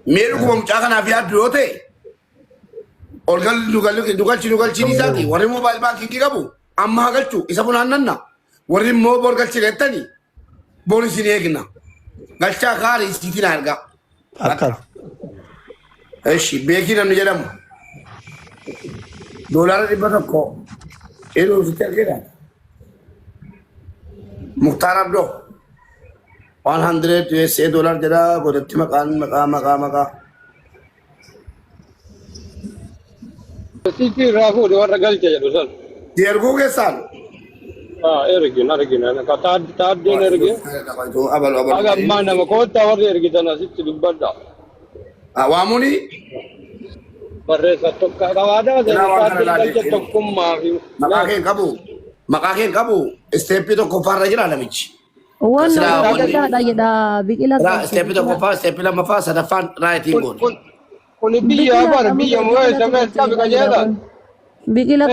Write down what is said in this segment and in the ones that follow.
Meeru kuma mucaa kanaaf yaaddu yoo ta'e dugalchi ni isaati warri moobaayil baankii qabu amma hagalchu isa funaannanna warri immoo bor galchi leettanii bor isin eegna galchaa kaara isiitiin argaa. Akka. Eshi beekii namni jedhamu doolaara 100 yeroo sitti argina Mukhtaar Abdoo 100 USA dollar jedha godhatti maqaa. Sisi rafu di warra galcha jedhu san. Erguu keessaan. Ergina. Ka taaddeen erge. Aga ammaa nama koottaa warri ergitan asitti dubbadha. Waamuni. Barreessa tokko qabaadaa taaddeen galcha tokkummaa fi. Maqaa keen qabu isteeppii tokkoffaarra jira namichi. Wannan da biqilaa. Isteeppii tokkoffaa, isteeppii lammaffaa, sadaffaan raayitiin goone. Kuni biyya bara biyya mu'ee samee qabi qajeela. Biqilaa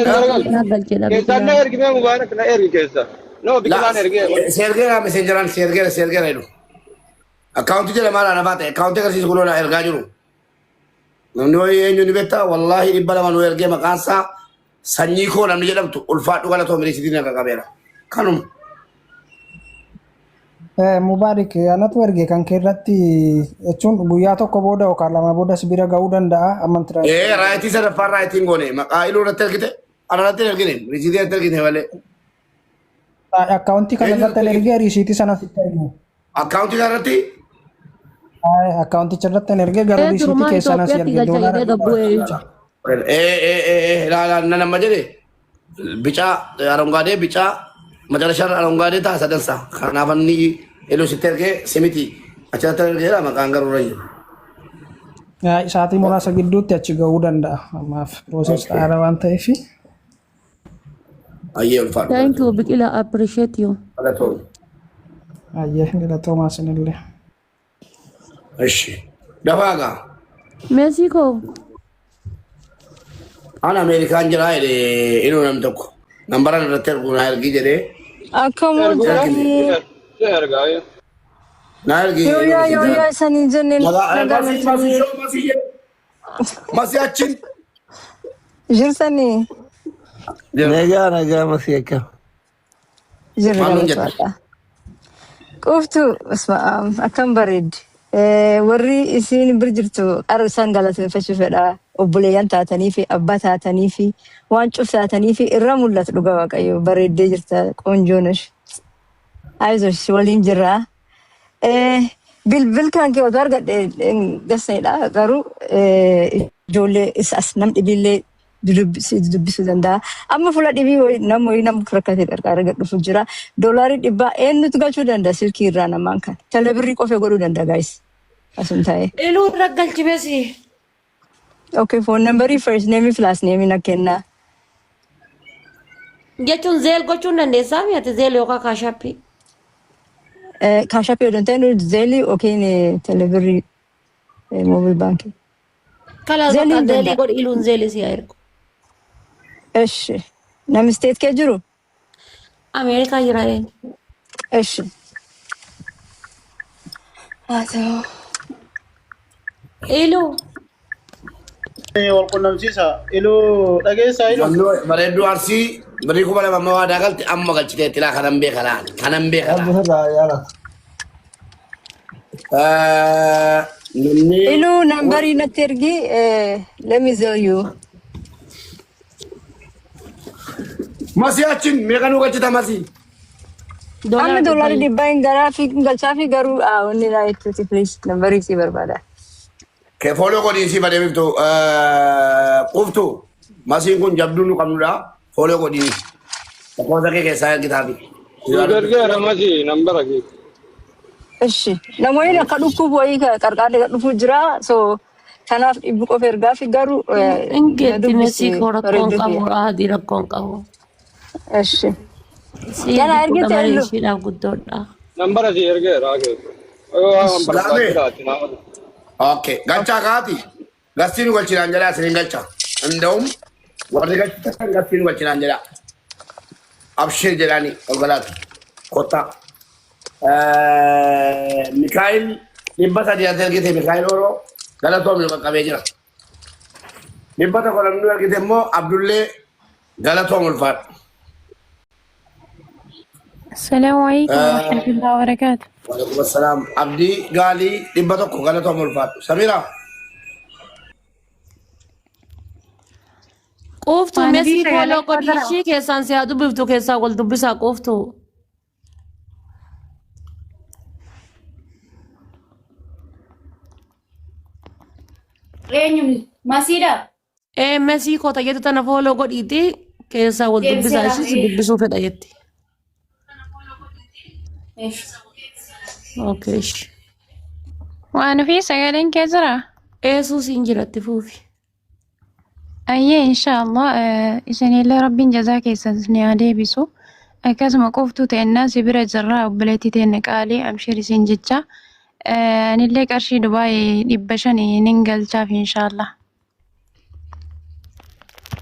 galcheedha. Keessaan ergimee mubaarak na ergi keessa. No biqilaan ergee. Seergeera mesenjeraan seergeera jedhu. Akkaawuntii jala maal ana baate akkaawuntii agarsiisu kunuun ergaa jiru. Namni wayii eenyu ni beektaa wallaahi 200 nu ergee maqaan isaa sanyii koo namni jedhamtu ulfaadhu galatoo miliisitiin akka qabeera. Kanuma. Mubaarik anatu erge kan keerratti jechuun guyyaa tokko booda yookaan lama booda bira ga'uu danda'a amantiraa. Raayitii sadaffaan raayitiin goone maqaa iluu irratti ergite anarratti ergine riisiitii irratti ergine malee. Akkaawuntii kana irratti ergee riisiitii sanas itti ergine. Akkaawuntii kanarratti. Akkaawunticha irratti ergee garuu riisiitii keessaa nas ergee doolaara. Ilaalaan nama jedhe bicaa arongaadee bicaa macarashaan arongaadee ta'a sadansa kanaaf inni iluu sitti ergee simiti achirratti ergeera maqaan garuu rayyu. Isaatii muraasa gidduutti achi ga'uu danda'a ammaaf pirooses xaara waan ta'eef. Ayyee ulfaadhu. Thank you biqilaa appreciate you. Galatoomne. Ayyee galatoomaa sinillee. Eshi dafaagaa. Mexico. Ana Ameerikaan jira iluu nam tokko nambaraan irratti erguu na ergii jedhee. Akkam ergaa. Na ergii. Yoo sanii jenneen Masii achiin. jirsanii Nagaa masii akka. jirra galatoodha. Qoftu akkam bareeddi. Warri isin bir jirtu qarra isaan galateeffachuu fedha. Obboleeyyan taatanii fi abbaa taatanii fi waan cuftaatanii fi irra mul'atu dhuga waaqayyo bareeddee jirta qoonjoonash. Ayizoosh waliin jirra. Bilbil kan kee otoo argadhe gasanidha garuu ijoollee as nam dhibillee dubbisuu danda'a. Amma fuula dhibii namoonni nama rakkatee qarqara gadhuufu jira. Doolaarii 100 eenyutu galchuu danda'a silkii irraa namaan kan. Telebirrii qofee godhuu danda'a gaayis. Asum ta'e. Iluu irra galchimesi. Okay, phone number first name fi last name na kenna. Jechuun zeel gochuun dandeessaa mi'ati zeel yookaan kaashaappii. Kaashaappii odoo ta'e zeeli yookiin telebirrii mobile banking. Kala zeelii godhi iluun zeelii si haa ergu. Eshi. Nam state kee jiru? Ameerikaa jira eenyu. Eshi. Haata'u. Iluu. Walqunnamsiisa iluu dhageessaa iluu. Bareedduu arsii birrii 200 waa daagalti amma galchiteetti laa kanan beekanaan kanan beekanaan. Iluu nambarii natti ergi let me tell you. Masii achiin meeqanuu galchita masii? Amma doolarii 100 garaa fi galchaa fi garuu wanni naa itti please nambarii si barbaada. Ke follow godhi si badee biftu quftu masiin kun jabduu nu qabnudha follow godhi tokkosa kee keessaa ergitaafi. Ergeera masii nambara kee. Eshi namoonni akka dhukkubu wayii qarqaarri dhufuu jira so kanaaf dhibbu qofa ergaa fi garuu Ingeetti Mexico rakkoon qabu adii rakkoon qabu. Eshi. Yana ergite iluu. Ishiidhaaf guddoodha. Nambara si ergeera hakeetu. Okay, galchaa kaati. Gastii nu galchinaan jedhaa isiniin galcha. Inda'um warri galchitan gastii nu galchinaan jedhaa. Abshir jedhaani ol galaati. Kottaa. Mikaayil 300 ati ergite Mikaayil Oroo galatoom nu qaqqabee jira. Dhibba tokko namni nu argite immoo Abdullee galatoom ulfaadhu. السلام عليكم ورحمة الله وبركاته. Waalaikum assalam. Abdii gaalii dhibba tokko galatoom ulfaadhu. Samira. Qoftu mesii follow godhi ishii keessaan si haa dubbiftu keessaa wal dubbisaa qoftu. Masiidha. Mesii koota jettu tana follow godhiiti keessaa wal dubbisaa ishii si dubbisuu fedha jetti. Okay. وأنا في سجلين كزرة. Eesuu injiratti fuufi. أيه إن شاء الله إذن الله ربي جزاك يسني عليه بسو كاسم قفتو الناس برا جراء وبلاتي تينك آلي أمشيري سنججا نليك أرشي دبي يبشني ننقل شافي إن شاء الله.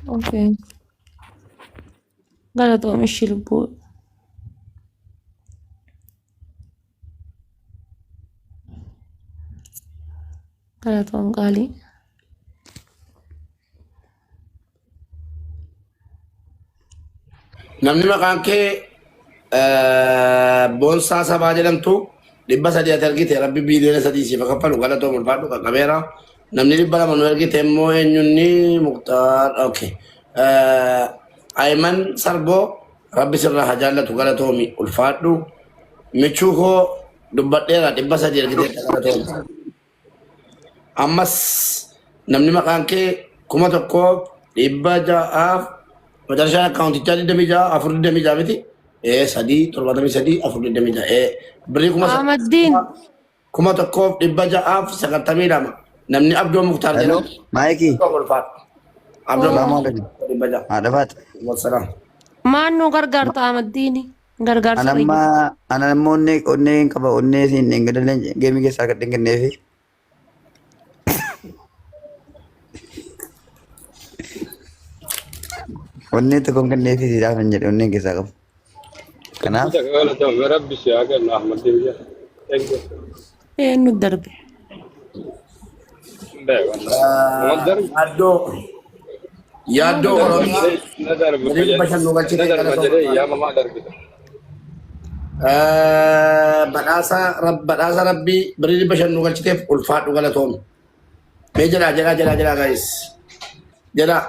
Okay. galatoom ishii lubbuu. Galatoom qaalii. Namni maqaan kee Boonsaa Sabaa jedhamtu 300 argite rabbi biiliyoona 3 siif kaffalu galatoom ulfaadhu qaqqabeera. Namni 200 nu argite immoo eenyunni Muktaar. Okay. Ayman Sarboo rabbi sirraa haa jaallatu galatoomi ulfaadhu. Michuu koo dubbadheera 300 argite galatoomi. Ammas namni maqaan kee 1,600 Madarsa akaunti jadi demi ja, afur demi ja beti. Sadi, turba demi sadi, afur demi ja. Beri Ahmaddin. Kuma tokkoof 690 lama. Namni Abdul Mukhtar jedhamu. Maayikii. Abdul Mukhtar. 600. Dapat. Wassalam. Maan nu gargaarta Ahmaddiini? Gargaarsa Ana namoonni onneen qaba onnee siin engadaleen geemii keessaa gad kenneefi. Onnee tokko kenneefi siidhaaf hin jedhe onneen keessaa qabu. Kanaaf. Rabbi si haa kennu Ahmaddiin jedha. Eenyu darbe? Yaaddo Oromiyaa. Bashannu galchite badhaasa rabbii birii bashannu galchiteef ulfaadhu galatoomi. Mee jedhaa guys. Jedhaa.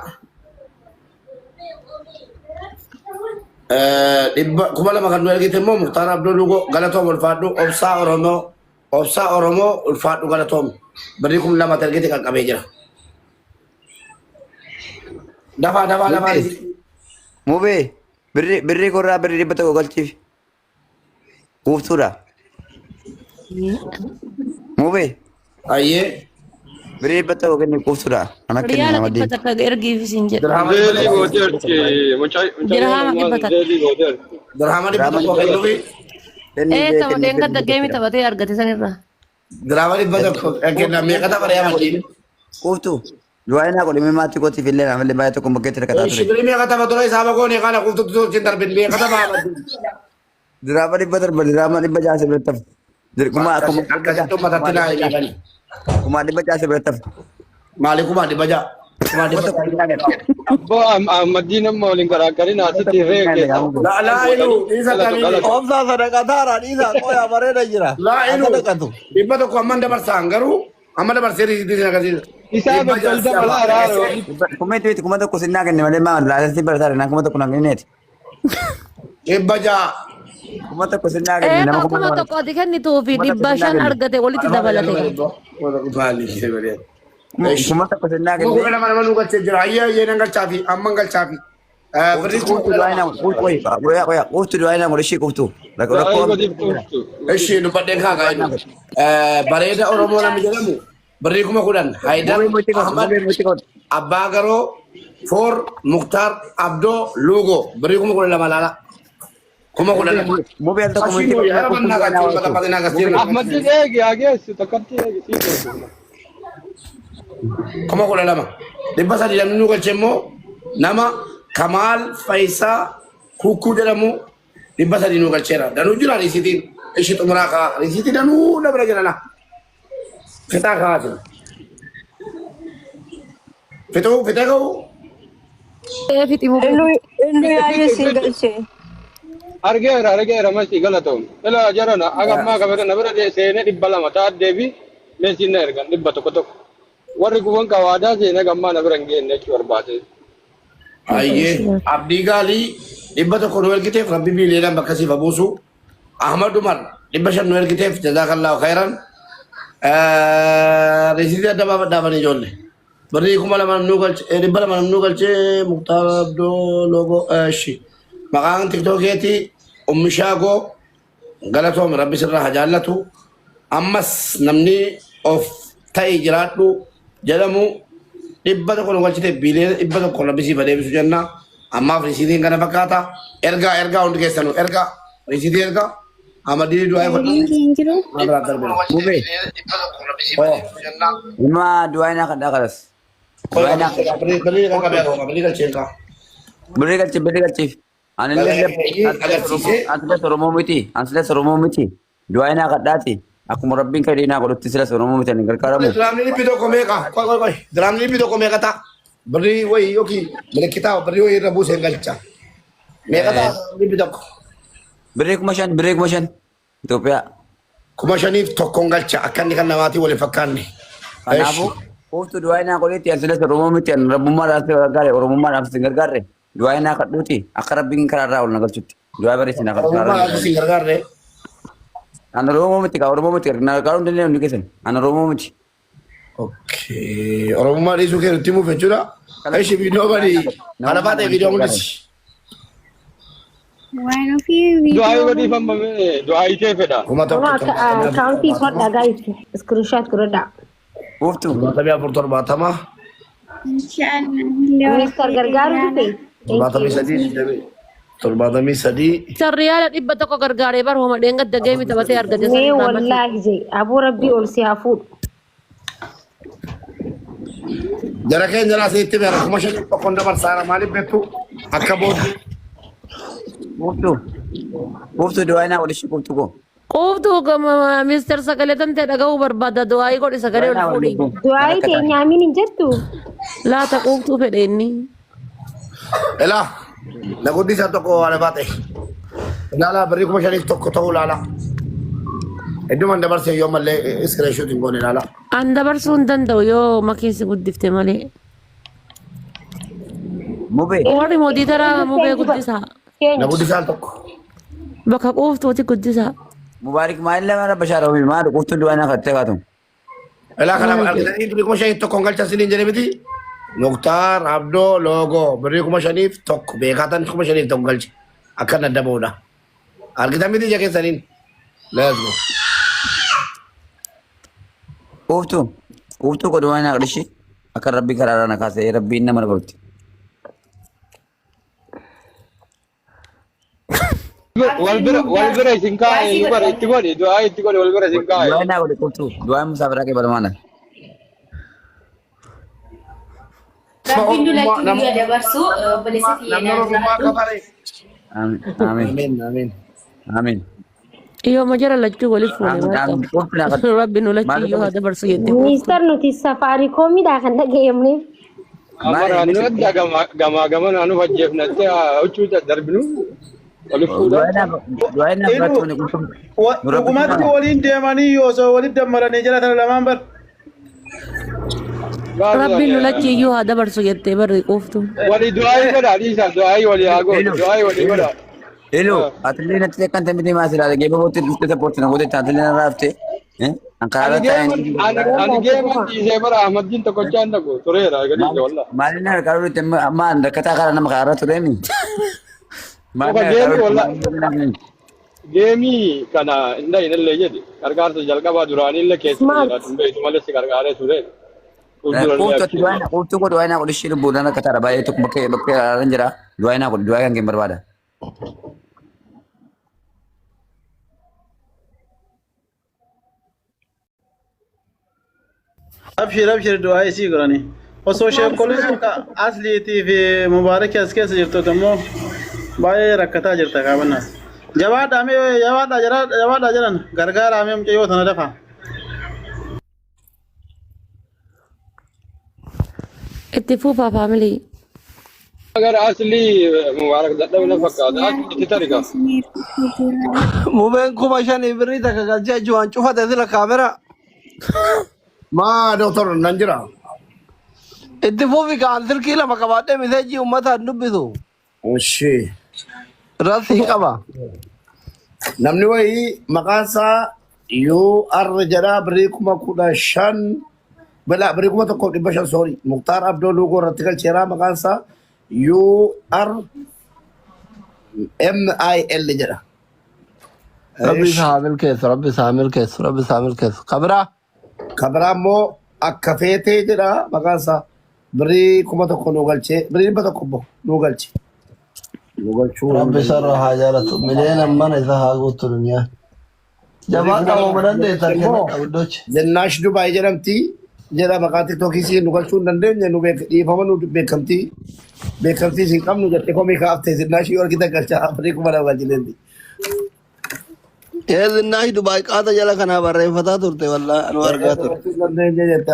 Kuma lama kan nu argite immoo Muktaar Abduu Lugo galatoom ulfaadhu obsaa Oromoo ulfaadhu galatoom birrii 200 argite qaqqabee jira. Dafaa. Mubee birrii korraa birrii 100 galchiif. Uuftuudha. Mubee. Ayyee. Birrii 100 kenni uuftuudha. Ana kenni Riyaala nama dhibba takka ergiif isin jedha. Zeelii gooteerti. Dirhama dhibba takka. Zeelii gooteerti. Dirhama dhibba tokko kennuufi. Taphatee gadda geemii taphatee argate sanirraa. Dirhama dhibba tokko kenna meeqa tapha Riyaal Madrid? Uuftu. Du'aayinaa godhame maatii kootiif illee namallee baay'ee tokko bakkeetti rakkataa ture. Shibirii meeqa tapha ture isaaba goone kana quftutu sin darbin meeqa tapha Madrid? Diraama dhibba darba diraama dhibba jaase biratti Akkasitti ummatatti naa eegani. kuma dhibba jaase biratti Maali kuma dhibba ja'a? Kuma dhibba ja'a. Abbaa Ahmaddiin amma waliin garaagarin asitti reege. Laa ilu isa kamii. Obsaa sadaqaa taara dhiisaa qoyaa bareeda jira. Laa ilu dhibba tokko amman dabarsaan garuu amma dabarsee riisitii sin agarsiisa. Isaa bakkalta balaa raaroo. Kuma itti kuma tokko sinnaa kenne malee maa laasatti barataa naan kuma tokko naan kenneeti. Dhibba ja'a. Kuma tokko sinnaa kenne nama Kuma tokko ati kennituu fi 500 argate walitti dabalate. kuma tokko sinnaa Muka kenne. kana mana nu galchee jira. Ayyee nan galchaafi amman galchaafi. Birrii Quftu du'aayinaa quftu du'aayinaa godhe ishee quftu. Ishii dubbadheen kaakaa jedhu. Bareeda Oromoo namni jedhamu birrii 10,000 Haydar Ahmad Abbaa Garoo For Muktaar Abdoo Lugo birrii 12,000 laala. 10,000. Mubeen tokko Ahmaddiin eegi hageessu takkatti eegi. 12,000. Dhibba sadii namni nu galche immoo nama Kamaal Faayisaa Kukkuu jedhamu 300 nu galcheera. Danuu jira riisitiin ishii xumuraa kaa riisitii danuu dabra jirana. Fitaa kaa'atin. فتو Fiti mo. Inni ayah single sih. argeera masti galatoom ila jarana agamma kabira nabira de seene dibbala mata debi mesinna ergan dibba tokko warri kuwan kawada seene gamma nabira ngenne ci warbaate aye abdi gali dibba to kono ergite rabbi bi leela bakasi fabusu ahmad umar dibba shan ergite jazakallahu khairan residi adaba dabani jolle bari kuma la man nugal dibba la man nugal ce muqtar abdo logo shi مقام تيكتوكيتي شاكو غلطهم ربي سرها جالته أمس نمني أوف تاي جراتو جلمو إبادة كونو غلطة بيلين إبادة كونو بيسي بدي بيسو جنة أما فريسيدين كنا فكاتا إرجع عند كيسانو إرجع فريسيدين إرجع أما دي دعاء فتنا ما ترى Mube. Ima duaina kada karas. Duaina. Beri kecil. Ansilas Oromoo miti. Duaina kadati. Aku murabbin kadina aku lutti silas Oromoo miti ninggal karamu. Dramni ni pido komeka. Koi. Dramni ni pido komeka ta. Beri woi yoki. Mereka kita beri woi rabu sengalcha. Mereka ta ni pido. Beri kumashan. Itu pia. Kumashanif tokongalcha akan dikan nawati wale fakani. Kanabu. Waktu duaina aku lihat ansilas Oromoo miti rabu marah segala Oromoo marah segala. Duaina kaduti. Akar bingin karara ulang kerjuti. Dua beri sini akar karara. Aku singar re. Anu Oromoo miti kau Oromoo miti. Nah kau udah lihat nukisan. Anu Oromoo miti. Okay. Orang rumah itu kan timu fencura. Kalau si video bari. Mana pada video mulis. One of you duai wadi famame duai ce feda Kuma tahu. county pot da guys screenshot kurada Uftu. Tapi apa turun batama? Mr. Gargaru tu Batami sadi. Turun batami sadi. Sarriyaala dhibba tokko gargaaree bar homa dheengat dagee mita batee argate ne wallahi je abu rabbi ol siafu Jaraknya jelas itu biar kuma sih pokoknya bersara malib betu. Akabod. Uftu duaina udah cukup tuh. Qoftuu gama Mr. Sagaleetan ta'e dhaga'uu barbaada du'aayii godhe sagalee ol fuudhi. duai te nyamin injettu Laata qoftuu fedhe inni. Elah. Lagu di satu ko ada bate. Lala beri kuma sih toko tahu lala. Itu mana bersih yo malle screenshot ingone lala. An dabarsuu hin danda'u yoo makiinsi guddifte malee. Mube. Warri mootii taraa mubee guddisaa. Lagu di satu ko. Bakka qoftuuti guddisaa. Mubarak mailla mana bashara umi mana uftu duaina katte katum. Elah kalau kita beri kuma sih toko ngal casilin jadi beti. Mukhtar Abdo logo beri kuma shanif toko bekatan kuma shanif toko ngal akan ada boda. Kita beti jaga salin. Let's go. Uftu ko duaina kadishi. Akar rabbi karara nakase rabbi inna mana bauti. walbira sinkai ibar itigodi duai itigodi walbira sinkai Duaina ko uftu. Duaina musafara ke barmana. Rabbiin lagi dia ada barsu boleh sih Amin. Iyo majara lachuu waliif fuudhe. Rabbi nu lachuu yoo haada barsu jette. minister nuti safaricom da kan dhagayamne amara anu adda gama anu wajjefnatte uchuta darbinu walif fuudha Duaina berarti ni uftu. Hukumatti waliin deemanii yoo osoo walitti dammaranii jala tana lamaan bar. Rabbiin nu lachuu yoo haada barsu jette barri qoftu. wali duai goda isa duai wali ago duai wali goda Hello, atlet nanti kan tempat masih ada game buat itu support na buat atlet na rafte. Angkara tayo. ani game di sebara ahmad jin to kochanda ko torera gadi walla Malin na karu tem man kata kara na makara to demi. gemi kana inda inalle jadi kargar to jalka ba durani le kes jira tumbe tumale se kargare sure Uftu ko duaina ko dishir budana kata rabai itu bakke ranjara duaina ko duaina game berbada. Abshir du'aa isii godhani. Osoo sheekoleen asliitii fi mubaarakii as keessa jirtu immoo baay'ee rakkataa jirta qabannaas. Jabaadhaa jedhan gargaaraa mee mucayyoo tana dafa. اتفوفا فاميلي agar asli mubarak dadhabe na fakkaata asli tarika Mubeen kuma shanii birrii takka galchee ju'aan cufate sila kaamera. ما دكتور ننجرا Itti fufi kaan silkii lama qabaadhee miseejii uummataan dubbisu. وشي Rasii qaba. namni wayii maqaan isaa yoo arra jedhaa biriikuma 15 balaa biriikuma 1,500 soori Muktaar Abdoo Luugoo irratti galcheeraa maqaan isaa URMIL jedha. Rabbi isaa milkeessu, Rabbi isaa milkeessu, Rabbi isaa milkeessu. Kabiraa. Kabiraa immoo akka feetee jedha maqaan isaa biriikuma 1 nuu galchee birii 100 nuu galche. Nuu galchuu Rabbi sarara haa jaalatu. Miliyoona mana isaa haa guutu duniyaa. Jabaan qabu dandeessan kenna qabdoochi. Zinaash Dubaay jedhamti jedha maqaa tiktookii siin nu galchuu hin dandeenye nu dhiifama nu beekamtii siin qabnu jettee komii kaaftee zinaash yoo argite galchaa biriikuma lama galchileenti. Zinaash Dubaay qaata jala kanaa barreeffataa turte wallaahi anu argaa ture.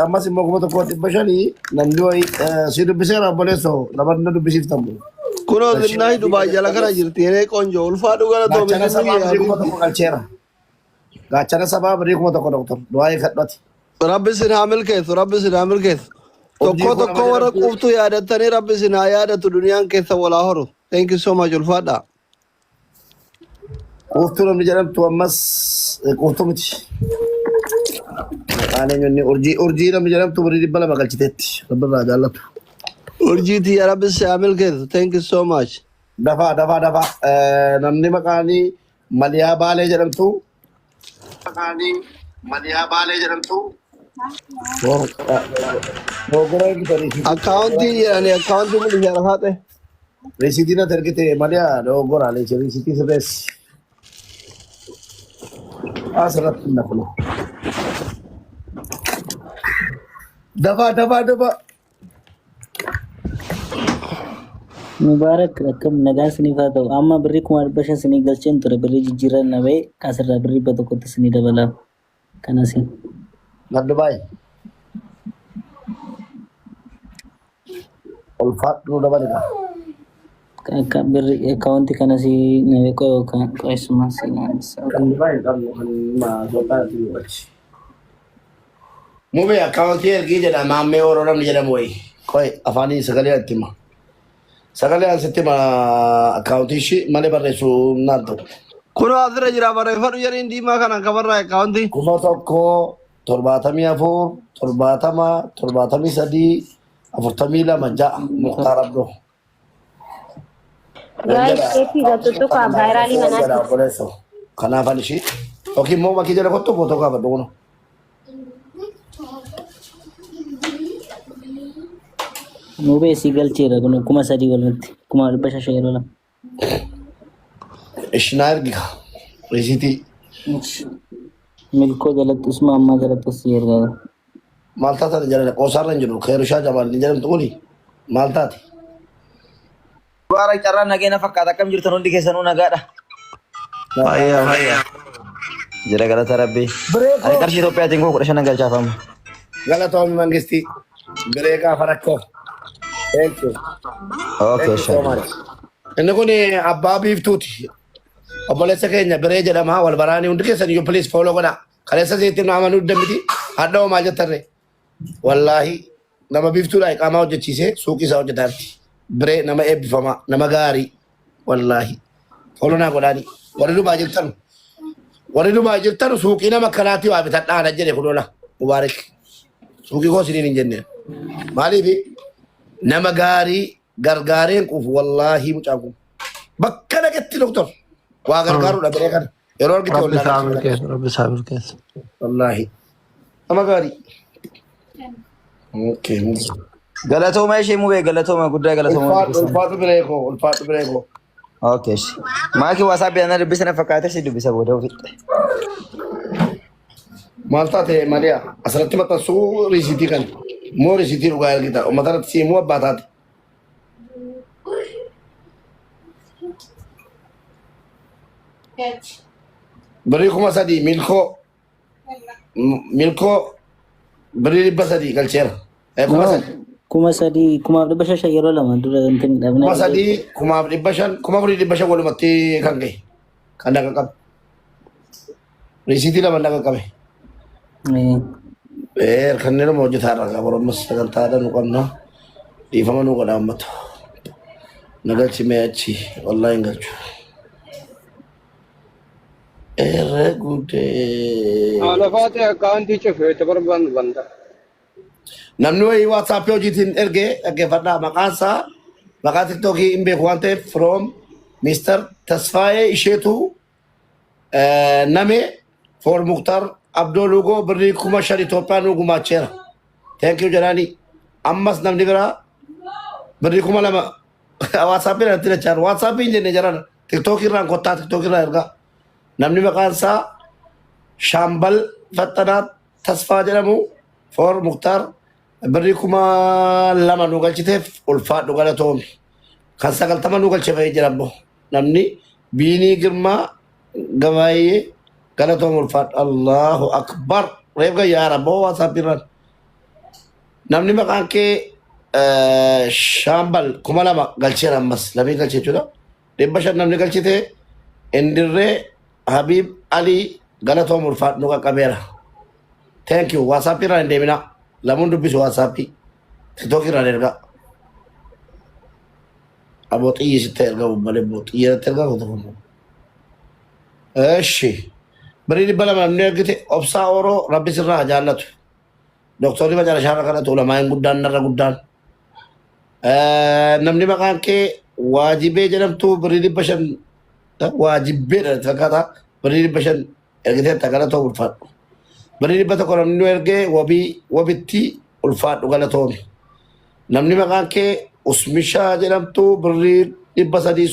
Ammas immoo 1,500 namni wayii si dubbiseera obboleessoo labanna dubbisiiftamu. Kunoo Zinaash Dubaay jala kana jirti yeree qoonjoo ulfaa dhugala Gaachana sabaa birii 1,000 galcheera. Gaachana sabaa birii 1,000 doktor du'aa kadhati. Rabbi sin haa milkeessu, Rabbi sin haa milkeessu. Tokko warra quuftuu yaadattanii Rabbi sin haa yaadatu duniyaan keessa walaa horu. Thank you so much ulfaadha. Quuftuu namni jedhamtu ammas quuftuu miti. Maqaan eenyuun urjii namni jedhamtu birii 200 galchiteetti. Rabbi irraa jaallatu. Urjiiti yaa Rabbi sin haa milkeessu. Thank you so much. Dafaa. Namni maqaanii Maliyaa Baalee jedhamtu. Akkaawuntii jedhanii akkaawuntii mul'isa lafaa ta'e. Risiitiin ati ergite Maliyaa dogoggoraalee risiitii sirreessi. Asirratti hin nafnu. Dafaa. Mubarak akkam nagaan siniif haa ta'u amma birrii 500 sinii galcheen ture birrii jijjiirran na ba'e asirraa birrii 100 sinii dabalaaf kanasi. Gaddu baay'ee. Ulfaadhu dabalata. Akka birrii akkaawuntii kanasi na beekoo yookaan qo'eessuma sinaan. Gaddu baay'ee Mube akkaawuntii ergii jedha maammee horoo namni jedhamu wayii. Qo'e afaanii sagalee itti hima. Sagalee asitti akkaawuntii ishii malee barreessuu naan ta'u. Kunoo asirra jira barreeffadhu jedhiin diimaa kana qabarraa akkaawuntii. 1,174 73 42 Muktaar Abdoo. Kanaafan ishii yookiin immoo bakki jala kottu footoo kaafadhu kunuun. Mubee si galcheera kun 3,000 walumatti 500 yeroo lama. Ishinaa ergiga risiitii. Milkoo jalatti usuma ammaa jalatti si ergaa. Maal taate jala qoosaarra hin jiru Kheerushaa Jamaal ni jedhamtu kuni maal taate. Baara carraa nageenya fakkaata akkam jirtan hundi keessanuu nagaadha. Fayyaa. Jira galata rabbii. Ani qarshii Itoophiyaatiin koo 15 galchaafama. Galatoomi mangistii bireekaa farakkoo. Thank you. Okay, sure. Inni kun abbaa biiftuuti. Obboleessa keenya biree jedhama wal baraanii hundi keessan iyyuu please follow godhaa. Kaleessa seetti nama nu dammiti hadha homaa jettarre. Wallaahi nama biiftuudha iqaamaa hojjechiisee suuqii isaa hojjetaarti. Biree nama eebbifamaa nama gaarii wallaahi. Follow naa godhaani. Warri Dubaay jirtan suuqii nama akkanaatti waa bitadhaan jedhe kunola mubaarak. Suuqii koo siniin hin jenne. Maaliifi nama gaarii gargaareen quufu wallaahi mucaan kun. Bakka dhaqetti doktor. Waa gargaaruudha biree kana. Yeroo argite wallaahi. Rabbi isaa milkeessu. Wallaahi. Nama gaarii. Galatooma ishee mubee galatooma guddaa galatooma. Ulfaatu biree koo. Okay. Maaki WhatsApp yana dubbisa na fakkaate si dubbisa booda ofitti. Maal taate Mariyaa asirratti maxxansuu risiitii kan moo risiitii dhugaa ergita uummata irratti siimuu abbaa taate. Birrii 3,000 milkoo birrii 300 galcheera. kuma sadii kumaaf dhibba shan yeroo lama dura intin dhabna Kuma sadii kumaaf dhibba shan kuma afurii dhibba shan walumatti kan gahe kan naqa qabe. Risiitii lama naqa qabe. Kanneen nama hojjetaarra qaba Oromoos sagantaadha nu qabna. Dhiifama nu godha ammatu. Nagalchi mee achi wallaahi hin galchu. Alafaate akkaantii cufeete barbaannu banda. Namni wayii waatsaappii hojiitiin ergee dhaggeeffadhaa maqaansaa maqaa tiktookii hin beeku waan ta'eef from Mr. Tasfaayee isheetu name for Muktar Abdoo Lugoo birrii 5,000 Itoophiyaan nu gumaacheera. Thank you jedhanii ammas namni biraa birrii 2,000 waatsaappii irratti dachaan waatsaappii hin jenne jedhan tiktookii irraan kottaa tiktookii irraa ergaa. Namni maqaansaa Shaambal Faxxanaat Tasfaa jedhamu for Muktar birrii 2,000 nu galchiteef ulfaadhu galatoomi. Kan 90 nu galche fa'ee jira ammoo namni Biinii Girmaa Gabaayee galatoomi ulfaadhu. Allahu Akbar reef gayyaa rabboo waatsaappii irraan. Namni maqaan kee Shaambal 2,000 galcheera ammas lamii galche jechuudha. 500 namni galchite Indirree Habib Ali galatoom ulfaat nu qaqqabeera. Thank you. WhatsApp irraa hin deemina. Lamuun dubbisu WhatsApp. TikTok irraa ergaa. Aboo xiyyi sitti ergaa malee boo xiyyeeratti ergaa kutu kun. Eshi. Birii 200 namni ergite obsaa Oroo Rabbi sirraa haa jaallatu. Doktorri Macarashaarra kadhatu ulamaan guddaan narra guddaan. Namni maqaan kee Waajibee jedhamtu birii 500 waajibbeedha fakkaata birrii 500 ergitee galatoo ulfaadhu. Birrii 100 namni ergee wabitti ulfaadhu galatoomi. Namni maqaan kee Usmishaa jedhamtu birrii 300